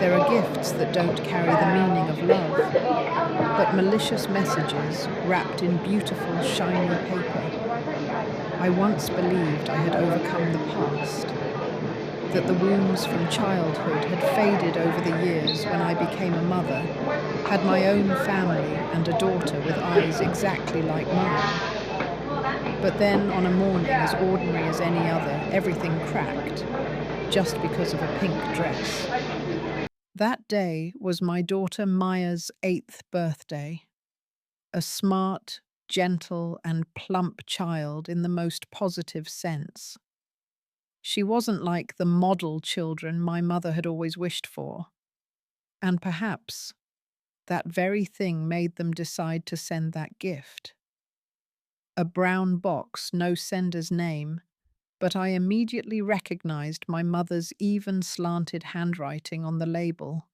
There are gifts that don't carry the meaning of love, but malicious messages wrapped in beautiful, shiny paper. I once believed I had overcome the past, that the wounds from childhood had faded over the years when I became a mother, had my own family and a daughter with eyes exactly like mine. But then, on a morning as ordinary as any other, everything cracked, just because of a pink dress. That day was my daughter Maya's 8th birthday, a smart, gentle, and plump child in the most positive sense. She wasn't like the model children my mother had always wished for, and perhaps that very thing made them decide to send that gift. A brown box, no sender's name, but I immediately recognized my mother's even slanted handwriting on the label.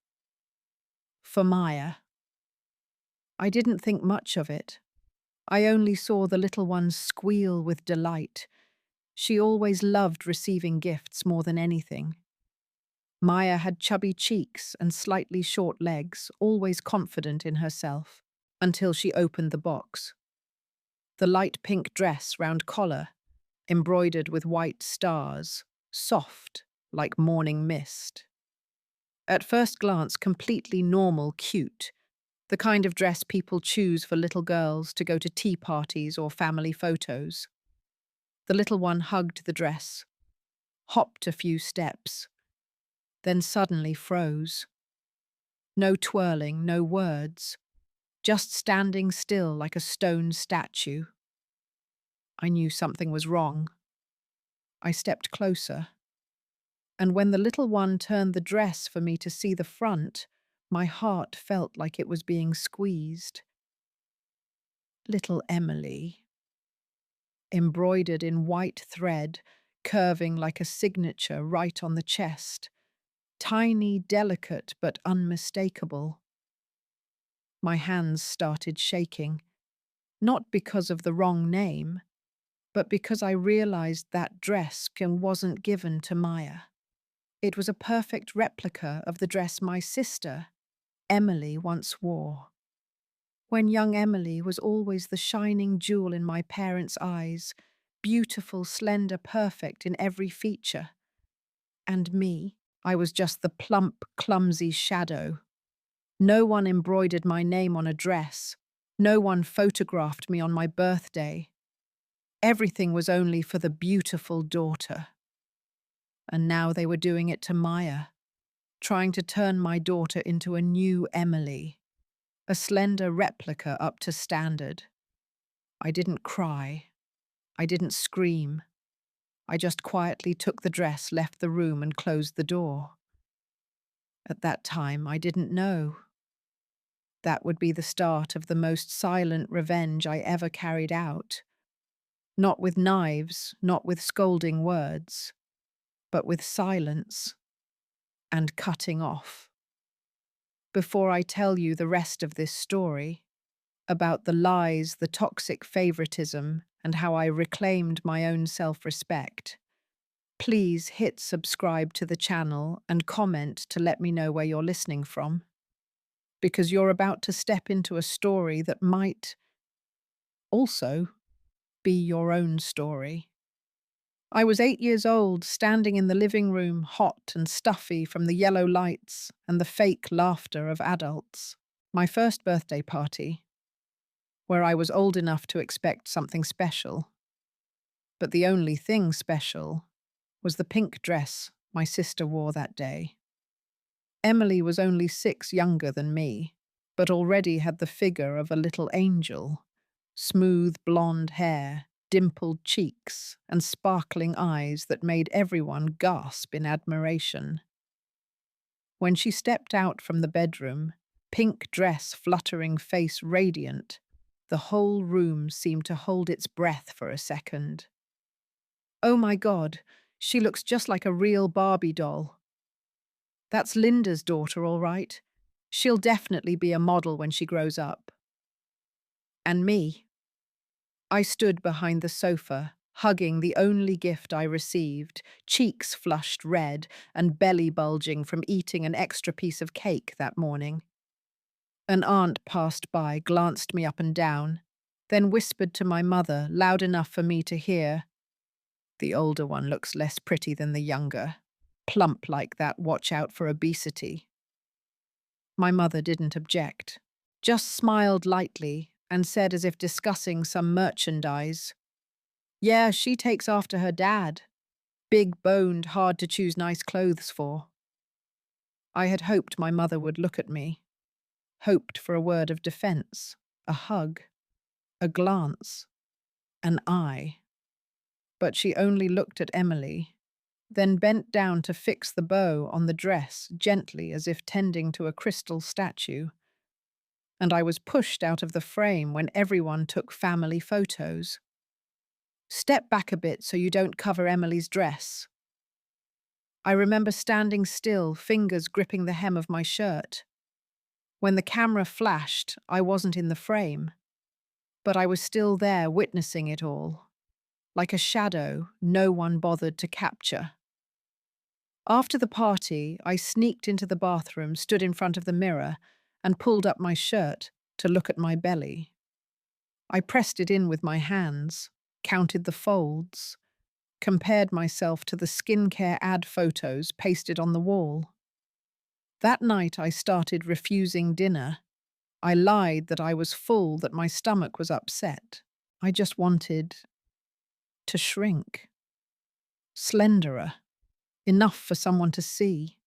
For Maya. I didn't think much of it. I only saw the little one squeal with delight. She always loved receiving gifts more than anything. Maya had chubby cheeks and slightly short legs, always confident in herself, until she opened the box. The light pink dress round collar, embroidered with white stars, soft like morning mist. At first glance, completely normal, cute, the kind of dress people choose for little girls to go to tea parties or family photos. The little one hugged the dress, hopped a few steps, then suddenly froze. No twirling, no words, just standing still like a stone statue. I knew something was wrong. I stepped closer, and when the little one turned the dress for me to see the front, my heart felt like it was being squeezed. Little Emily, embroidered in white thread, curving like a signature right on the chest. Tiny, delicate, but unmistakable. My hands started shaking, not because of the wrong name, but because I realized that dress wasn't given to Maya. It was a perfect replica of the dress my sister, Emily, once wore. When young Emily was always the shining jewel in my parents' eyes, beautiful, slender, perfect in every feature. And me, I was just the plump, clumsy shadow. No one embroidered my name on a dress. No one photographed me on my birthday. Everything was only for the beautiful daughter. And now they were doing it to Maya, trying to turn my daughter into a new Emily, a slender replica up to standard. I didn't cry. I didn't scream. I just quietly took the dress, left the room, and closed the door. At that time, I didn't know. That would be the start of the most silent revenge I ever carried out. Not with knives, not with scolding words, but with silence and cutting off. Before I tell you the rest of this story, about the lies, the toxic favoritism, and how I reclaimed my own self-respect, please hit subscribe to the channel and comment to let me know where you're listening from, because you're about to step into a story that might also be your own story. I was 8 years old, standing in the living room, hot and stuffy from the yellow lights and the fake laughter of adults. My first birthday party, where I was old enough to expect something special. But the only thing special was the pink dress my sister wore that day. Emily was only 6 younger than me, but already had the figure of a little angel. Smooth blonde hair, dimpled cheeks, and sparkling eyes that made everyone gasp in admiration. When she stepped out from the bedroom, pink dress, fluttering face radiant, the whole room seemed to hold its breath for a second. Oh my God, she looks just like a real Barbie doll. That's Linda's daughter, all right. She'll definitely be a model when she grows up. And me. I stood behind the sofa, hugging the only gift I received, cheeks flushed red and belly bulging from eating an extra piece of cake that morning. An aunt passed by, glanced me up and down, then whispered to my mother, loud enough for me to hear, "The older one looks less pretty than the younger. Plump like that, watch out for obesity." My mother didn't object, just smiled lightly and said as if discussing some merchandise, "Yeah, she takes after her dad. Big-boned, hard to choose nice clothes for." I had hoped my mother would look at me, hoped for a word of defense, a hug, a glance, an eye. But she only looked at Emily, then bent down to fix the bow on the dress gently as if tending to a crystal statue. And I was pushed out of the frame when everyone took family photos. "Step back a bit so you don't cover Emily's dress." I remember standing still, fingers gripping the hem of my shirt. When the camera flashed, I wasn't in the frame, but I was still there witnessing it all, like a shadow no one bothered to capture. After the party, I sneaked into the bathroom, stood in front of the mirror, and pulled up my shirt to look at my belly. I pressed it in with my hands, counted the folds, compared myself to the skincare ad photos pasted on the wall. That night I started refusing dinner. I lied that I was full, that my stomach was upset. I just wanted to shrink. Slenderer. Enough for someone to see.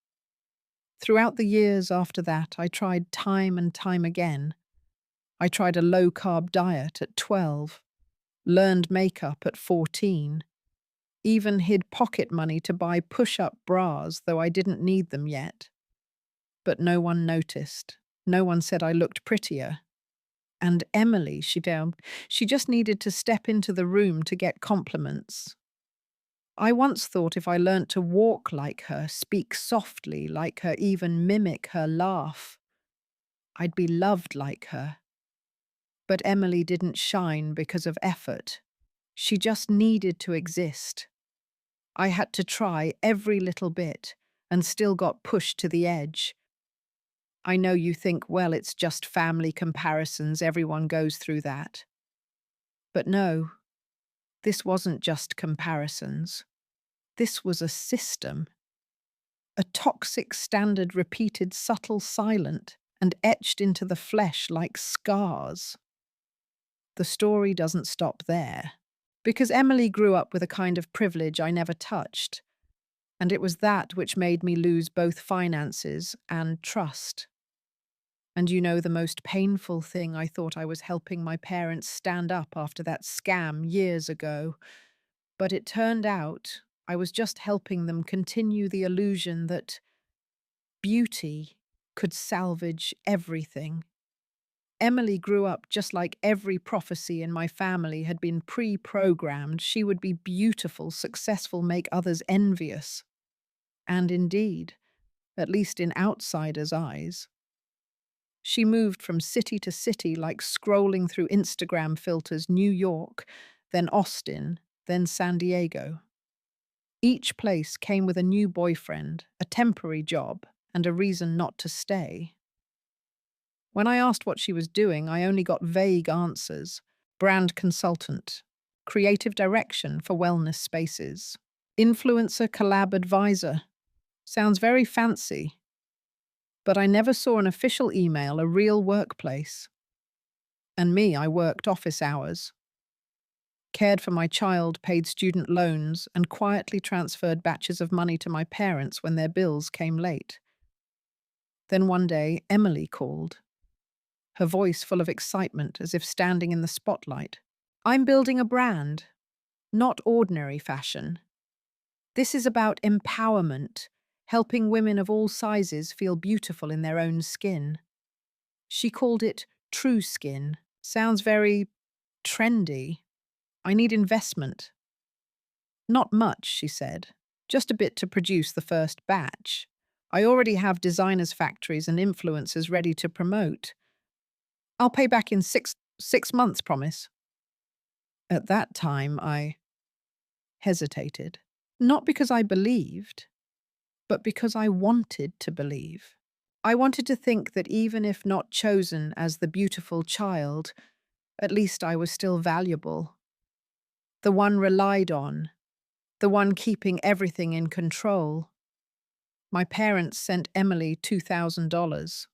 Throughout the years after that, I tried time and time again. I tried a low-carb diet at 12, learned makeup at 14, even hid pocket money to buy push-up bras, though I didn't need them yet. But no one noticed. No one said I looked prettier. And Emily, she just needed to step into the room to get compliments. I once thought if I learnt to walk like her, speak softly like her, even mimic her laugh, I'd be loved like her. But Emily didn't shine because of effort. She just needed to exist. I had to try every little bit and still got pushed to the edge. I know you think, well, it's just family comparisons, everyone goes through that. But no, this wasn't just comparisons. This was a system. A toxic standard repeated, subtle, silent, and etched into the flesh like scars. The story doesn't stop there, because Emily grew up with a kind of privilege I never touched, and it was that which made me lose both finances and trust. And you know, the most painful thing, I thought I was helping my parents stand up after that scam years ago, but it turned out I was just helping them continue the illusion that beauty could salvage everything. Emily grew up just like every prophecy in my family had been pre-programmed. She would be beautiful, successful, make others envious. And indeed, at least in outsiders' eyes. She moved from city to city like scrolling through Instagram filters, New York, then Austin, then San Diego. Each place came with a new boyfriend, a temporary job, and a reason not to stay. When I asked what she was doing, I only got vague answers. Brand consultant, creative direction for wellness spaces, influencer collab advisor. Sounds very fancy. But I never saw an official email, a real workplace. And me, I worked office hours, cared for my child, paid student loans, and quietly transferred batches of money to my parents when their bills came late. Then one day, Emily called, her voice full of excitement, as if standing in the spotlight. "I'm building a brand, not ordinary fashion. This is about empowerment, helping women of all sizes feel beautiful in their own skin." She called it True Skin. Sounds very trendy. "I need investment." "Not much," she said. "Just a bit to produce the first batch. I already have designers' factories and influencers ready to promote. I'll pay back in six months, promise." At that time, hesitated. Not because I believed, but because I wanted to believe. I wanted to think that even if not chosen as the beautiful child, at least I was still valuable. The one relied on, the one keeping everything in control. My parents sent Emily $2,000.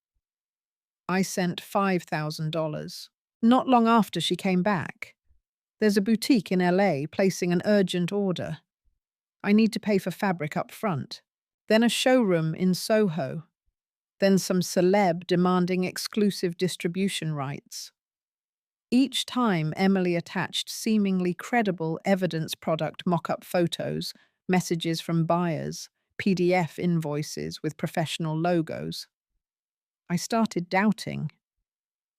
I sent $5,000. Not long after she came back. There's a boutique in LA placing an urgent order. I need to pay for fabric up front. Then a showroom in Soho. Then some celeb demanding exclusive distribution rights. Each time Emily attached seemingly credible evidence product mock-up photos, messages from buyers, PDF invoices with professional logos. I started doubting,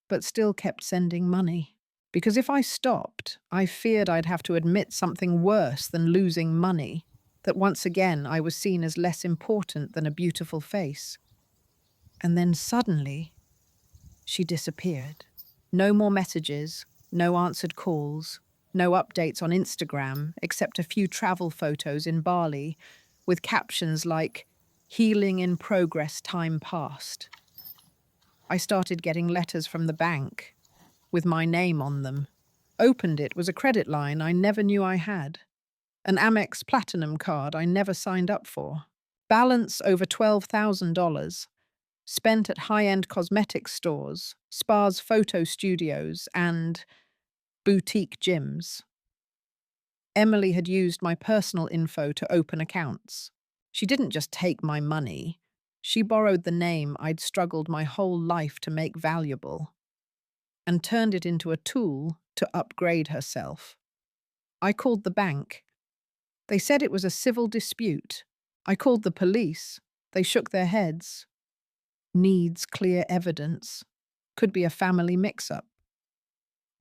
but still kept sending money. Because if I stopped, I feared I'd have to admit something worse than losing money, that once again I was seen as less important than a beautiful face. And then suddenly, she disappeared. No more messages, no answered calls, no updates on Instagram except a few travel photos in Bali with captions like, "Healing in progress, time past." I started getting letters from the bank with my name on them. Opened it was a credit line I never knew I had. An Amex Platinum card I never signed up for. Balance over $12,000. Spent at high-end cosmetics stores, spas, photo studios, and boutique gyms. Emily had used my personal info to open accounts. She didn't just take my money. She borrowed the name I'd struggled my whole life to make valuable and turned it into a tool to upgrade herself. I called the bank. They said it was a civil dispute. I called the police. They shook their heads. Needs clear evidence. Could be a family mix-up.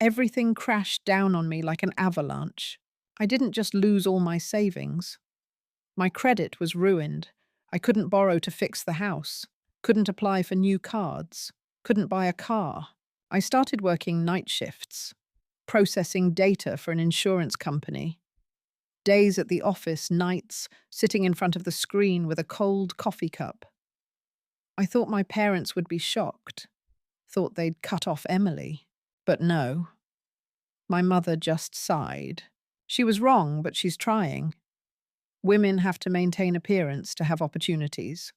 Everything crashed down on me like an avalanche. I didn't just lose all my savings. My credit was ruined. I couldn't borrow to fix the house. Couldn't apply for new cards. Couldn't buy a car. I started working night shifts, processing data for an insurance company. Days at the office, nights, sitting in front of the screen with a cold coffee cup. I thought my parents would be shocked, thought they'd cut off Emily. But no. My mother just sighed. She was wrong, but she's trying. Women have to maintain appearance to have opportunities.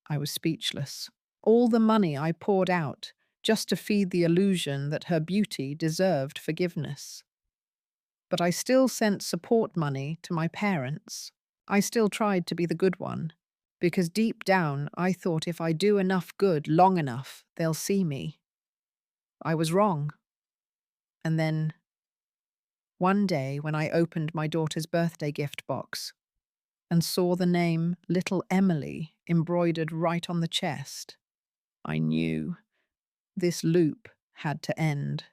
I was speechless. All the money I poured out just to feed the illusion that her beauty deserved forgiveness. But I still sent support money to my parents. I still tried to be the good one, because deep down I thought if I do enough good long enough, they'll see me. I was wrong. And then, one day when I opened my daughter's birthday gift box and saw the name Little Emily embroidered right on the chest, I knew this loop had to end.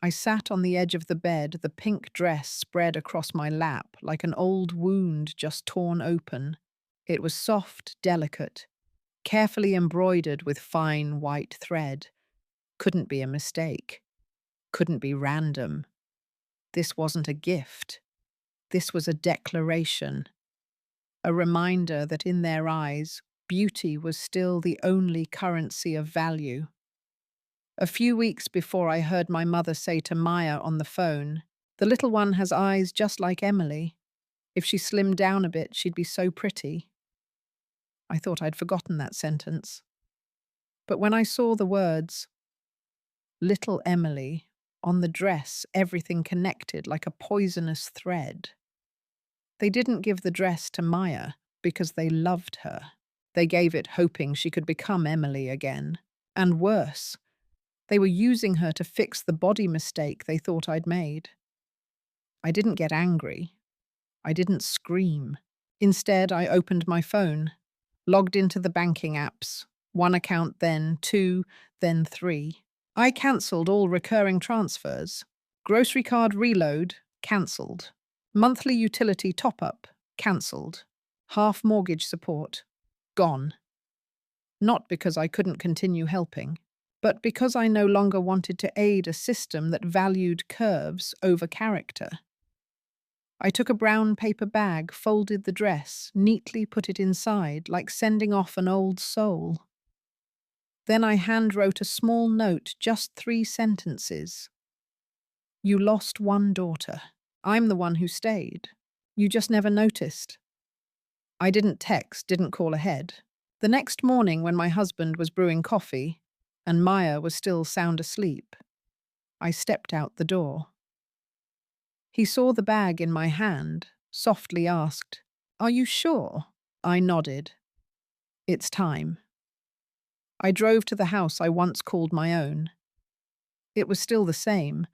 I sat on the edge of the bed, the pink dress spread across my lap like an old wound just torn open. It was soft, delicate, carefully embroidered with fine white thread. Couldn't be a mistake. Couldn't be random. This wasn't a gift. This was a declaration. A reminder that in their eyes, beauty was still the only currency of value. A few weeks before I heard my mother say to Maya on the phone, "The little one has eyes just like Emily. If she slimmed down a bit, she'd be so pretty." I thought I'd forgotten that sentence. But when I saw the words, Little Emily, on the dress, everything connected like a poisonous thread. They didn't give the dress to Maya because they loved her. They gave it hoping she could become Emily again. And worse, they were using her to fix the body mistake they thought I'd made. I didn't get angry. I didn't scream. Instead, I opened my phone, logged into the banking apps, one account then, two, then three. I cancelled all recurring transfers. Grocery card reload, cancelled. Monthly utility top-up, cancelled. Half mortgage support, gone. Not because I couldn't continue helping, but because I no longer wanted to aid a system that valued curves over character. I took a brown paper bag, folded the dress, neatly put it inside, like sending off an old soul. Then I handwrote a small note, just 3 sentences. You lost one daughter. I'm the one who stayed. You just never noticed. I didn't text, didn't call ahead. The next morning, when my husband was brewing coffee and Maya was still sound asleep, I stepped out the door. He saw the bag in my hand, softly asked, "Are you sure?" I nodded. It's time. I drove to the house I once called my own. It was still the same.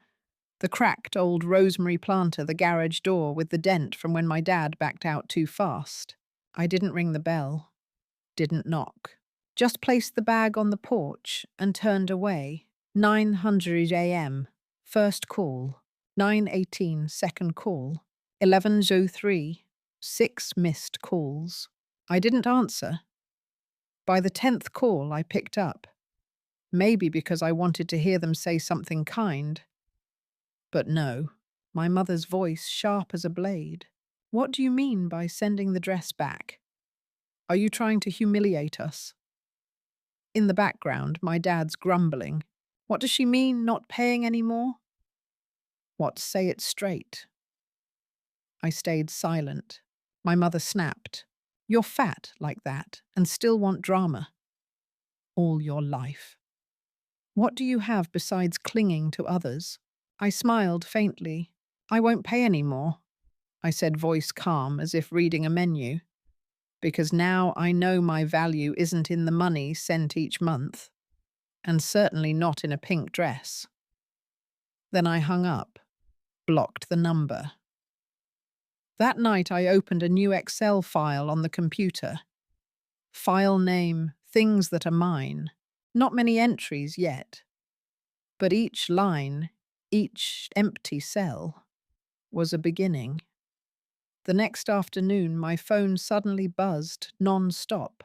The cracked old rosemary planter, the garage door with the dent from when my dad backed out too fast. I didn't ring the bell, didn't knock. Just placed the bag on the porch and turned away. 900 a.m. First call. 9:18 second call. 11:03 6 missed calls. I didn't answer. By the 10th call, I picked up. Maybe because I wanted to hear them say something kind. But no, my mother's voice sharp as a blade. What do you mean by sending the dress back? Are you trying to humiliate us? In the background, my dad's grumbling. What does she mean, not paying any more? What, say it straight. I stayed silent. My mother snapped. You're fat like that and still want drama. All your life. What do you have besides clinging to others? I smiled faintly. I won't pay any more, I said, voice calm as if reading a menu. Because now I know my value isn't in the money sent each month, and certainly not in a pink dress. Then I hung up, blocked the number. That night I opened a new Excel file on the computer. File name, things that are mine. Not many entries yet. But each line, each empty cell, was a beginning. The next afternoon my phone suddenly buzzed non-stop.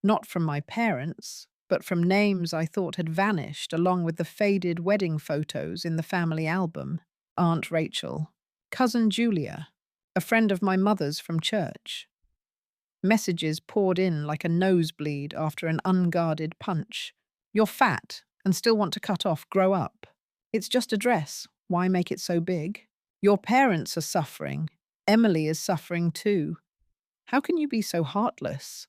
Not from my parents, but from names I thought had vanished along with the faded wedding photos in the family album. Aunt Rachel, Cousin Julia, a friend of my mother's from church. Messages poured in like a nosebleed after an unguarded punch. You're fat and still want to cut off, grow up. It's just a dress, why make it so big? Your parents are suffering. Emily is suffering too. How can you be so heartless?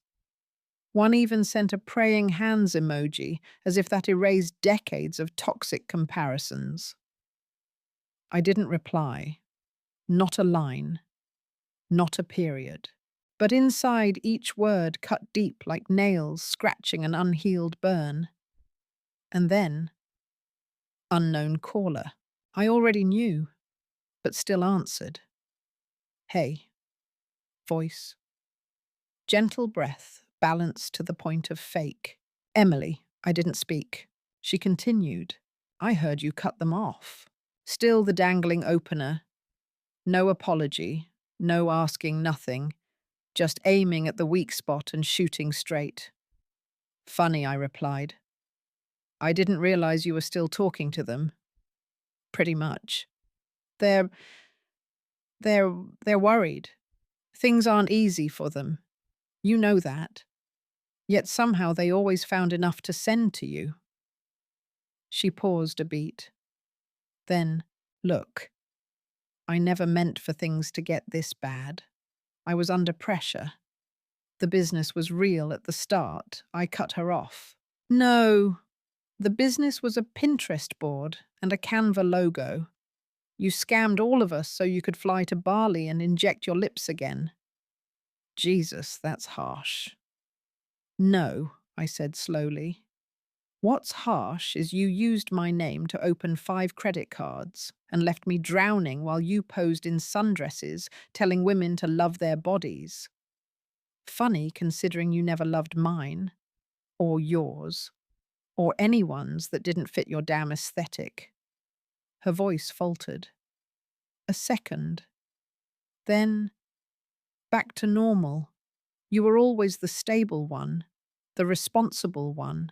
One even sent a praying hands emoji, as if that erased decades of toxic comparisons. I didn't reply. Not a line. Not a period. But inside each word cut deep like nails scratching an unhealed burn. And then, unknown caller. I already knew, but still answered. Hey. Voice. Gentle breath, balanced to the point of fake. Emily, I didn't speak. She continued. I heard you cut them off. Still the dangling opener. No apology, no asking nothing, just aiming at the weak spot and shooting straight. Funny, I replied. I didn't realize you were still talking to them. Pretty much. They're worried. Things aren't easy for them. You know that. Yet somehow they always found enough to send to you. She paused a beat. Then, look, I never meant for things to get this bad. I was under pressure. The business was real at the start. I cut her off. No, the business was a Pinterest board and a Canva logo. You scammed all of us so you could fly to Bali and inject your lips again. Jesus, that's harsh. No, I said slowly. What's harsh is you used my name to open 5 credit cards and left me drowning while you posed in sundresses, telling women to love their bodies. Funny considering you never loved mine, or yours, or anyone's that didn't fit your damn aesthetic. Her voice faltered. A second. Then, back to normal. You were always the stable one, the responsible one.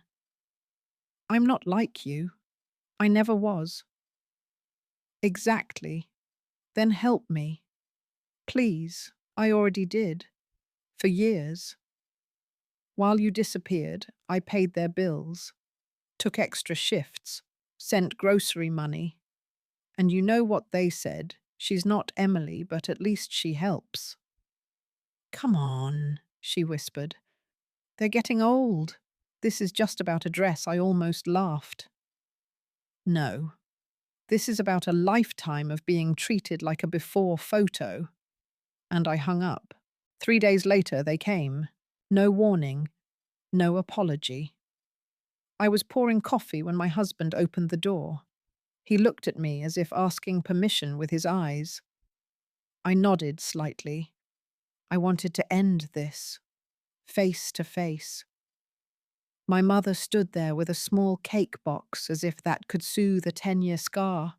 I'm not like you. I never was. Exactly. Then help me. Please, I already did. For years. While you disappeared, I paid their bills, took extra shifts, sent grocery money. And you know what they said? She's not Emily, but at least she helps. Come on, she whispered. They're getting old. This is just about a dress. I almost laughed. No, this is about a lifetime of being treated like a before photo. And I hung up. 3 days later, they came. No warning, no apology. I was pouring coffee when my husband opened the door. He looked at me as if asking permission with his eyes. I nodded slightly. I wanted to end this, face to face. My mother stood there with a small cake box as if that could soothe a 10-year scar.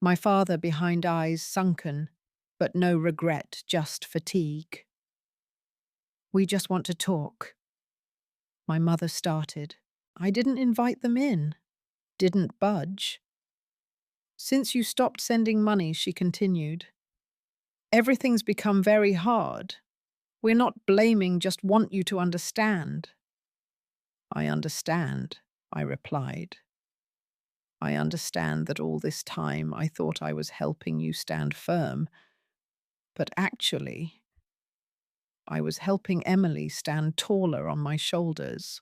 My father behind eyes sunken, but no regret, just fatigue. We just want to talk. My mother started. I didn't invite them in. Didn't budge. Since you stopped sending money, she continued, everything's become very hard. We're not blaming, just want you to understand. I understand, I replied. I understand that all this time I thought I was helping you stand firm, but actually, I was helping Emily stand taller on my shoulders.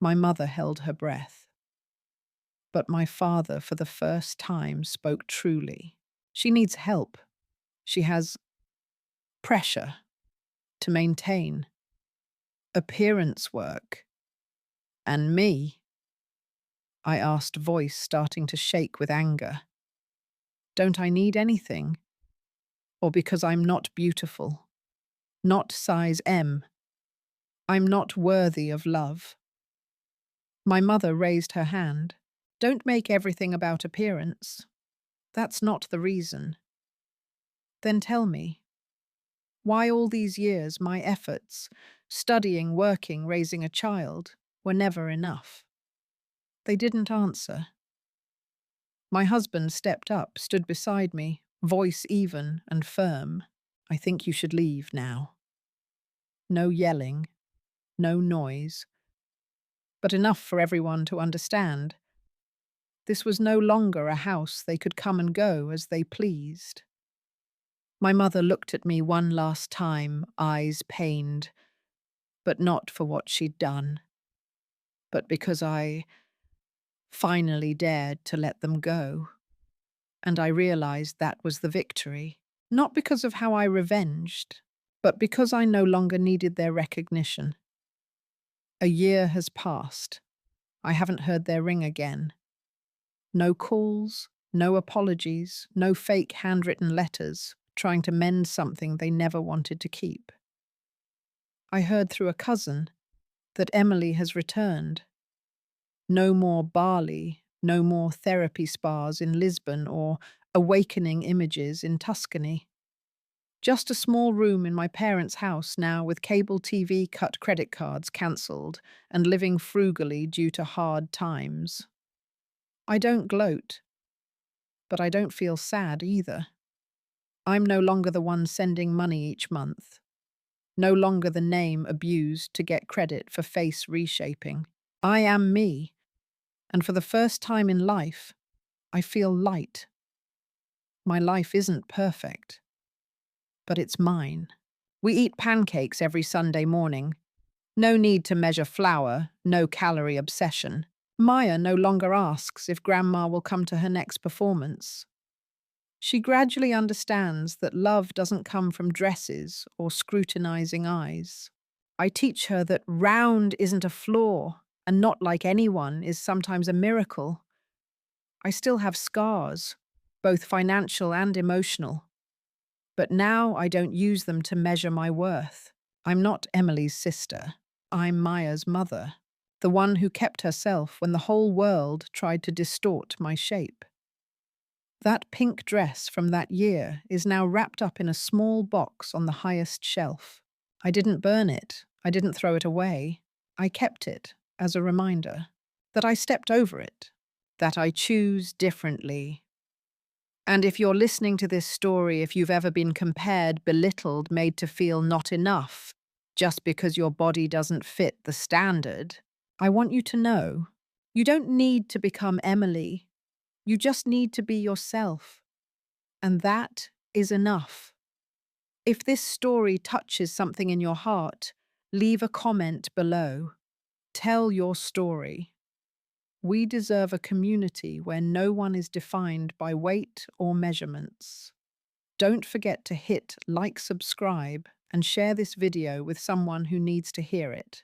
My mother held her breath. But my father, for the first time, spoke truly. She needs help. She has pressure to maintain, appearance work. And me? I asked, voice starting to shake with anger. Don't I need anything? Or because I'm not beautiful? Not size M? I'm not worthy of love? My mother raised her hand. Don't make everything about appearance. That's not the reason. Then tell me, why all these years my efforts, studying, working, raising a child, were never enough? They didn't answer. My husband stepped up, stood beside me, voice even and firm. I think you should leave now. No yelling, no noise, but enough for everyone to understand. This was no longer a house they could come and go as they pleased. My mother looked at me one last time, eyes pained, but not for what she'd done, but because I finally dared to let them go. And I realized that was the victory, not because of how I revenged, but because I no longer needed their recognition. A year has passed. I haven't heard their ring again. No calls, no apologies, no fake handwritten letters trying to mend something they never wanted to keep. I heard through a cousin that Emily has returned. No more Bali, no more therapy spas in Lisbon or awakening images in Tuscany. Just a small room in my parents' house now with cable TV, cut credit cards cancelled, and living frugally due to hard times. I don't gloat, but I don't feel sad either. I'm no longer the one sending money each month. No longer the name abused to get credit for face reshaping. I am me, and for the first time in life, I feel light. My life isn't perfect, but it's mine. We eat pancakes every Sunday morning. No need to measure flour, no calorie obsession. Maya no longer asks if Grandma will come to her next performance. She gradually understands that love doesn't come from dresses or scrutinizing eyes. I teach her that round isn't a flaw, and not like anyone is sometimes a miracle. I still have scars, both financial and emotional. But now I don't use them to measure my worth. I'm not Emily's sister. I'm Maya's mother, the one who kept herself when the whole world tried to distort my shape. That pink dress from that year is now wrapped up in a small box on the highest shelf. I didn't burn it. I didn't throw it away. I kept it as a reminder that I stepped over it, that I choose differently. And if you're listening to this story, if you've ever been compared, belittled, made to feel not enough just because your body doesn't fit the standard, I want you to know you don't need to become Emily. You just need to be yourself. And that is enough. If this story touches something in your heart, leave a comment below. Tell your story. We deserve a community where no one is defined by weight or measurements. Don't forget to hit like, subscribe, and share this video with someone who needs to hear it.